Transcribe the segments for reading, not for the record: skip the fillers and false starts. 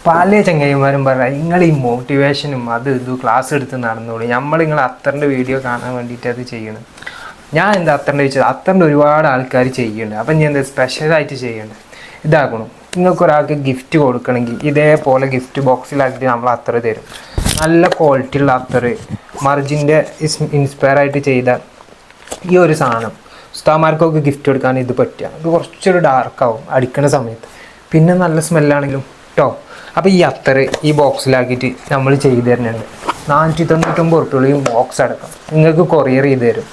പല ചങ്ങായിമാരും പറയാം നിങ്ങൾ ഈ മോട്ടിവേഷനും അത് ഇത് ക്ലാസ് എടുത്ത് നടന്നോളൂ, നമ്മൾ നിങ്ങൾ അത്തറിൻ്റെ വീഡിയോ കാണാൻ വേണ്ടിയിട്ട് അത് ചെയ്യണം. ഞാൻ എന്താ അത്തറിൻ്റെ ചോദിച്ചത്, അത്തറിൻ്റെ ഒരുപാട് ആൾക്കാർ ചെയ്യുന്നുണ്ട്. അപ്പം ഞാൻ എന്താ സ്പെഷ്യലായിട്ട് ചെയ്യേണ്ടത് ഇതാക്കണം. നിങ്ങൾക്കൊരാൾക്ക് ഗിഫ്റ്റ് കൊടുക്കണമെങ്കിൽ ഇതേപോലെ ഗിഫ്റ്റ് ബോക്സിലാക്കിയിട്ട് നമ്മൾ അത്തറ് തരും. നല്ല ക്വാളിറ്റി ഉള്ള അത്തറ്, മർജിൻ്റെ ഇൻസ്പയർ ആയിട്ട് ചെയ്ത ഈ ഒരു സാധനം ഉസ്താമാർക്കൊക്കെ ഗിഫ്റ്റ് കൊടുക്കാൻ ഇത് പറ്റുക. ഇത് കുറച്ചൊരു ഡാർക്കാവും അടിക്കുന്ന സമയത്ത്, പിന്നെ നല്ല സ്മെല്ലാണെങ്കിലും കേട്ടോ. അപ്പോൾ ഈ അത്തറ് ഈ ബോക്സിലാക്കിയിട്ട് നമ്മൾ ചെയ്തു തരുന്നുണ്ട്. 499 റുപ്യ ഈ ബോക്സ് അടക്കം നിങ്ങൾക്ക് കൊറിയർ ചെയ്ത് തരും.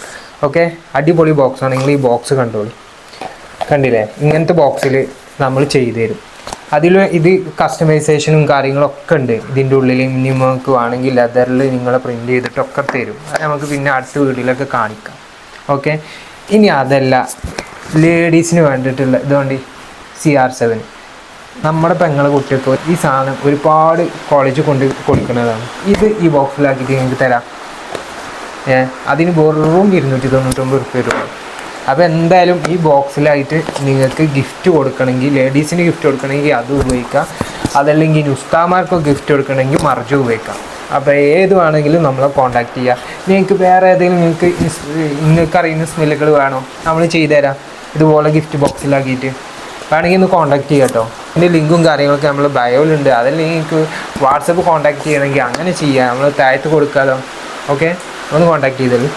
ഓക്കെ, അടിപൊളി ബോക്സാണ്. നിങ്ങൾ ഈ ബോക്സ് കണ്ടോളൂ, കണ്ടില്ലേ? ഇങ്ങനത്തെ ബോക്സിൽ നമ്മൾ ചെയ്തു തരും. അതിൽ ഇത് കസ്റ്റമൈസേഷനും കാര്യങ്ങളൊക്കെ ഉണ്ട് ഇതിൻ്റെ ഉള്ളിൽ. നിങ്ങൾക്ക് വേണമെങ്കിൽ ലെതറിൽ നിങ്ങൾ പ്രിൻ്റ് ചെയ്തിട്ടൊക്കെ തരും. അത് നമുക്ക് പിന്നെ അടുത്ത വീഡിയോയിലൊക്കെ കാണിക്കാം. ഓക്കെ, ഇനി അതല്ല, ലേഡീസിന് വേണ്ടിയിട്ടുള്ള ഇതുകൊണ്ട് CR7 നമ്മുടെ പെങ്ങളെ കുട്ടികൾക്ക് ഈ സാധനം ഒരുപാട് കോളേജിൽ കൊണ്ട് കൊടുക്കുന്നതാണ്. ഇത് ഈ ബോക്സിലാക്കിയിട്ട് നിങ്ങൾക്ക് തരാം. അതിന് വെറും 299 റുപ്യ രൂപ. അപ്പോൾ എന്തായാലും ഈ ബോക്സിലായിട്ട് നിങ്ങൾക്ക് ഗിഫ്റ്റ് കൊടുക്കണമെങ്കിൽ, ലേഡീസിന് ഗിഫ്റ്റ് കൊടുക്കണമെങ്കിൽ അത് ഉപയോഗിക്കാം. അതല്ലെങ്കിൽ ഉസ്താമാർക്കൊക്കെ ഗിഫ്റ്റ് കൊടുക്കണമെങ്കിൽ മർജ് ഉപയോഗിക്കാം. അപ്പോൾ ഏത് വേണമെങ്കിലും നമ്മളെ കോൺടാക്റ്റ് ചെയ്യുക. നിങ്ങൾക്ക് വേറെ ഏതെങ്കിലും നിങ്ങൾക്ക് അറിയുന്ന സ്മെല്ലുകൾ വേണോ, നമ്മൾ ചെയ്തു തരാം ഇതുപോലെ ഗിഫ്റ്റ് ബോക്സിലാക്കിയിട്ട്. വേണമെങ്കിൽ ഒന്ന് കോൺടാക്ട് ചെയ്യാം കേട്ടോ. ഇതിൻ്റെ ലിങ്കും കാര്യങ്ങളൊക്കെ നമ്മൾ ബയോയിലുണ്ട്. അതല്ലെങ്കിൽ നിങ്ങൾക്ക് വാട്സപ്പ് കോൺടാക്ട് ചെയ്യണമെങ്കിൽ അങ്ങനെ ചെയ്യാം, നമ്മൾ താഴത്ത് കൊടുക്കാമല്ലോ. ഓക്കെ, ഒന്ന് കോൺടാക്ട് ചെയ്തോളൂ.